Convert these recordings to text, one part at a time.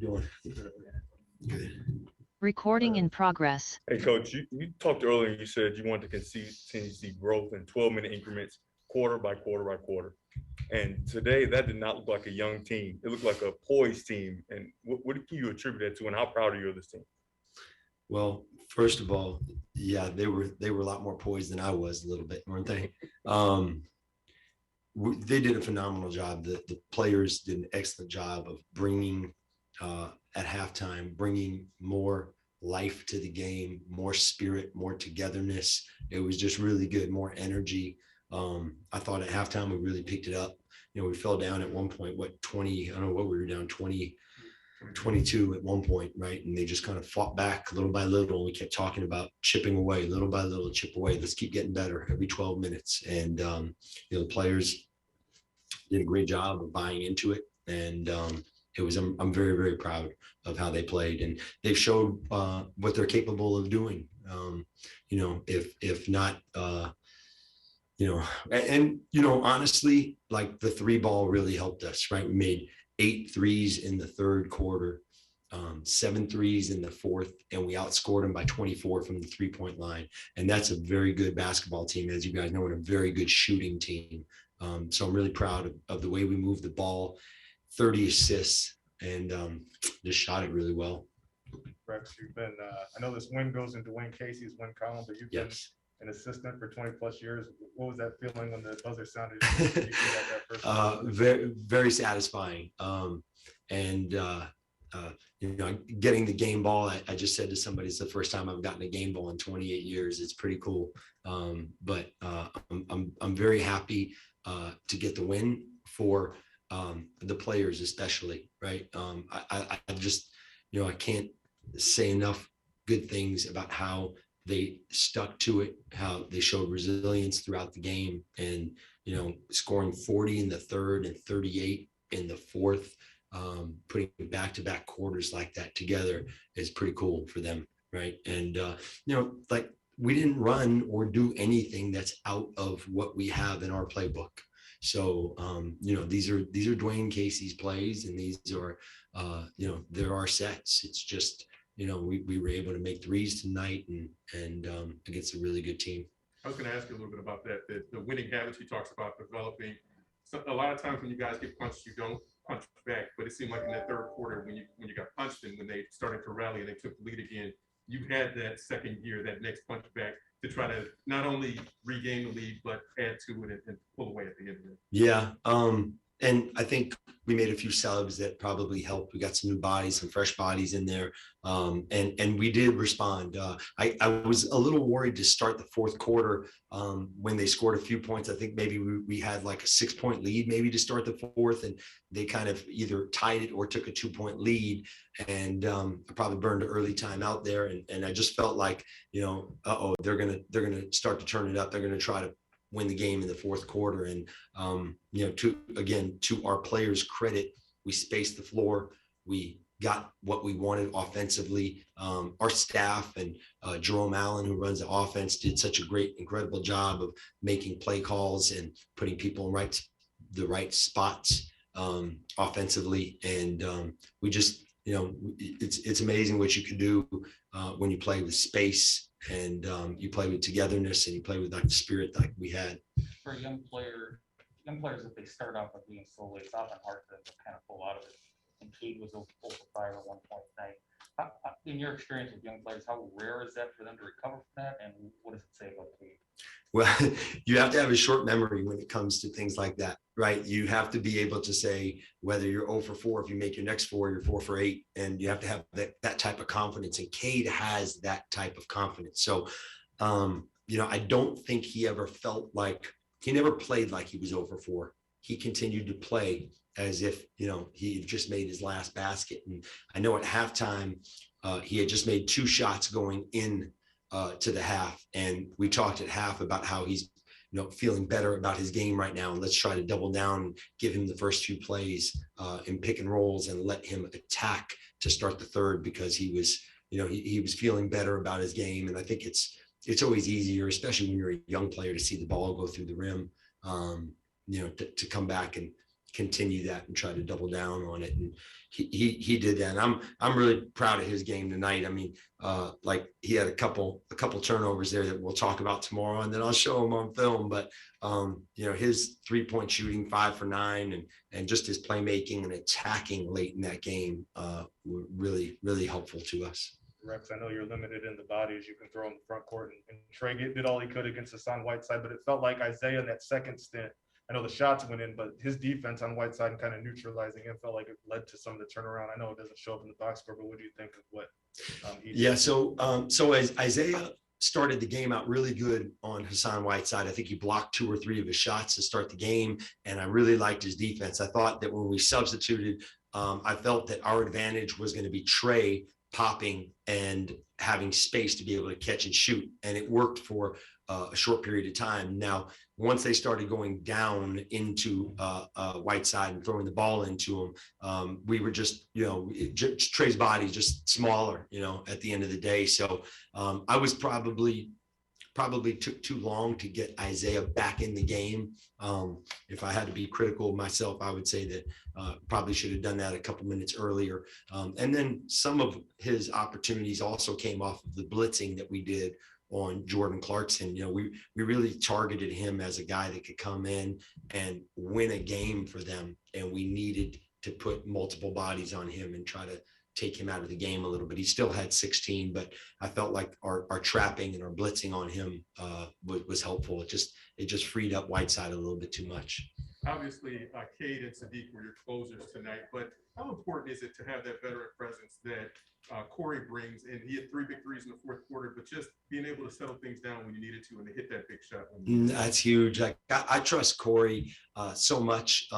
doing? Good. Recording in progress. Hey, Coach, you talked earlier, you said you wanted to continue to see growth in 12-minute increments, quarter by quarter by quarter. And today, that did not look like a young team. It looked like a poised team. And what can you attribute that to, and how proud are you of this team? Well, first of all, yeah, they were a lot more poised than I was a little bit, weren't they? They did a phenomenal job. The players did an excellent job of bringing at halftime, bringing more life to the game, more spirit, more togetherness. It was just really good, more energy. I thought at halftime we really picked it up. You know, we fell down at one point, 20, I don't know what we were down, 22 at one point, right? And they just kind of fought back little by little. And we kept talking about chipping away, little by little, chip away. Let's keep getting better every 12 minutes. And, you know, the players did a great job of buying into it. And I'm very, very proud of how they played. And they've showed what they're capable of doing. You know, if not, you know, and, you know, honestly, like the 3-ball really helped us, right? We made 8 threes in the third quarter, 7 threes in the fourth, and we outscored them by 24 from the 3-point line. And that's a very good basketball team, as you guys know, and a very good shooting team. So I'm really proud of the way we moved the ball, 30 assists, and just shot it really well. Rex, you've been, I know this win goes into Dwayne Casey's win column, but you've been an assistant for 20 plus years. What was that feeling when the buzzer sounded? Very, very satisfying. And you know, getting the game ball, I just said to somebody, it's the first time I've gotten a game ball in 28 years. It's pretty cool. But I'm very happy to get the win for the players, especially, right? I just, you know, I can't say enough good things about how they stuck to it, how they showed resilience throughout the game, and, you know, scoring 40 in the third and 38 in the fourth, putting back-to-back quarters like that together is pretty cool for them, right? And, you know, like, we didn't run or do anything that's out of what we have in our playbook. So, you know, these are Dwayne Casey's plays, and these are, you know, there are sets. It's just, you know, we were able to make threes tonight and against a really good team. I was going to ask you a little bit about that, the winning habits he talks about developing. So a lot of times when you guys get punched, you don't punch back, but it seemed like in that third quarter when you got punched and when they started to rally and they took the lead again, you had that second gear, that next punch back to try to not only regain the lead, but add to it and pull away at the end of it. Yeah. And I think we made a few subs that probably helped. We got some new bodies, some fresh bodies in there. And we did respond. I was a little worried to start the fourth quarter when they scored a few points. I think maybe we had like a 6-point lead maybe to start the fourth, and they kind of either tied it or took a 2-point lead. And I probably burned an early time out there. And I just felt like, you know, they're gonna start to turn it up. They're gonna try to win the game in the fourth quarter. And, you know, to our players' credit, we spaced the floor. We got what we wanted offensively. Our staff and Jerome Allen, who runs the offense, did such a great, incredible job of making play calls and putting people in the right spots offensively. And we just, you know, it's amazing what you can do when you play with space, and you play with togetherness, and you play with like the spirit like we had. For a young players, if they start off by being so late, it's often hard for them to kind of pull out of it. And Cade was over 5 at one point tonight. In your experience with young players, how rare is that for them to recover from that, and what does it say about Cade? Well, you have to have a short memory when it comes to things like that, right? You have to be able to say whether you're 0 for 4, if you make your next 4, you're 4 for 8, and you have to have that type of confidence. And Cade has that type of confidence. So, you know, I don't think he ever felt like, he never played like he was 0 for 4. He continued to play as if, you know, he had just made his last basket. And I know at halftime, he had just made 2 shots going in to the half, and we talked at half about how he's, you know, feeling better about his game right now, and let's try to double down and give him the first few plays in pick and rolls and let him attack to start the third, because he was, you know, he was feeling better about his game. And I think it's always easier, especially when you're a young player, to see the ball go through the rim, you know, to come back and continue that and try to double down on it. And he did that. And I'm really proud of his game tonight. I mean, like he had a couple turnovers there that we'll talk about tomorrow, and then I'll show him on film. But you know, his 3-point shooting, 5 for 9, and just his playmaking and attacking late in that game were really helpful to us. Rex, I know you're limited in the bodies you can throw in the front court, and Trey did all he could against Hassan Whiteside, but it felt like Isaiah in that second stint, I know the shots went in, but his defense on Whiteside and kind of neutralizing him felt like it led to some of the turnaround. I know it doesn't show up in the box score, but what do you think of what he did? Yeah, so as Isaiah started the game out really good on Hassan Whiteside, I think he blocked 2 or 3 of his shots to start the game, and I really liked his defense. I thought that when we substituted, I felt that our advantage was going to be Trey popping and having space to be able to catch and shoot, and it worked for a short period of time. Now, once they started going down into Whiteside and throwing the ball into him, we were just, you know, Trey's body just smaller, you know, at the end of the day. So I was probably took too long to get Isaiah back in the game. If I had to be critical of myself, I would say that probably should have done that a couple minutes earlier. And then some of his opportunities also came off of the blitzing that we did on Jordan Clarkson. You know, we really targeted him as a guy that could come in and win a game for them. And we needed to put multiple bodies on him and try to take him out of the game a little bit. He still had 16, but I felt like our trapping and our blitzing on him was helpful. It just freed up Whiteside a little bit too much. Obviously, Cade and Sadiq were your closers tonight, but how important is it to have that veteran presence that Corey brings? And he had 3 big threes in the fourth quarter, but just being able to settle things down when you needed to and to hit that big shot. That's huge. I trust Corey so much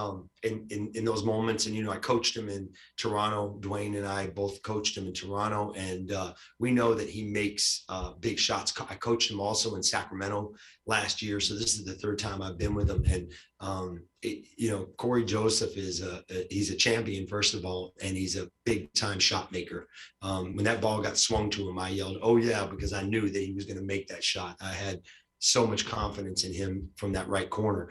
in those moments. And, you know, I coached him in Toronto. Dwayne and I both coached him in Toronto, and we know that he makes big shots. I coached him also in Sacramento last year. So this is the 3rd time I've been with him. And, you know, Corey Joseph he's a champion, first of all, and he's a big time shot maker. When that ball got swung to him, I yelled, "Oh yeah," because I knew that he was going to make that shot. I had so much confidence in him from that right corner.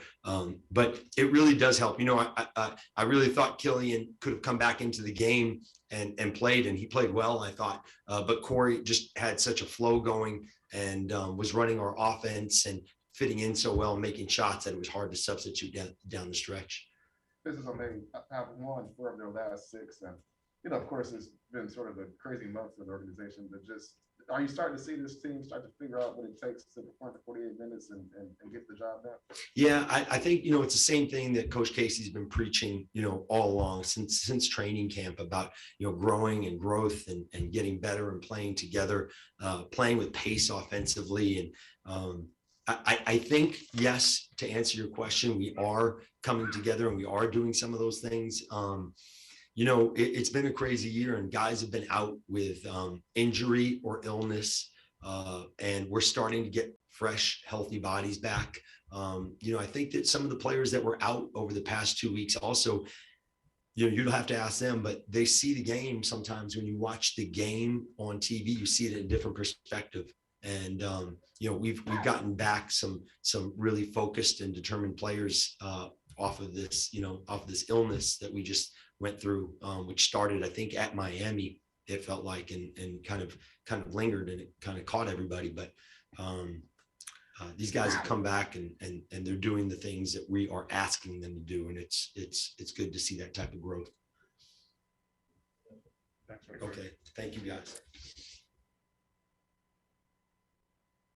But it really does help. You know, I really thought Killian could have come back into the game and played, and he played well, I thought. But Corey just had such a flow going and was running our offense and fitting in so well and making shots that it was hard to substitute down the stretch. Pistons have won 4 of their last 6, and you know, of course, it's been sort of a crazy month for the organization. But just, are you starting to see this team start to figure out what it takes to perform for 48 minutes and get the job done? Yeah, I think, you know, it's the same thing that Coach Casey's been preaching, you know, all along since training camp about, you know, growing and growth and getting better and playing together, playing with pace offensively. And I think, yes, to answer your question, we are coming together and we are doing some of those things. You know, it's been a crazy year, and guys have been out with injury or illness, and we're starting to get fresh, healthy bodies back. You know, I think that some of the players that were out over the past 2 weeks also, you know, you'd have to ask them, but they see the game sometimes. When you watch the game on TV, you see it in a different perspective. And you know, we've gotten back some really focused and determined players off of this, you know, off of this illness that we just went through, which started, I think, at Miami, it felt like, and kind of lingered, and it kind of caught everybody. But these guys have come back and they're doing the things that we are asking them to do, and it's good to see that type of growth. Thanks, Rick. Okay, thank you guys.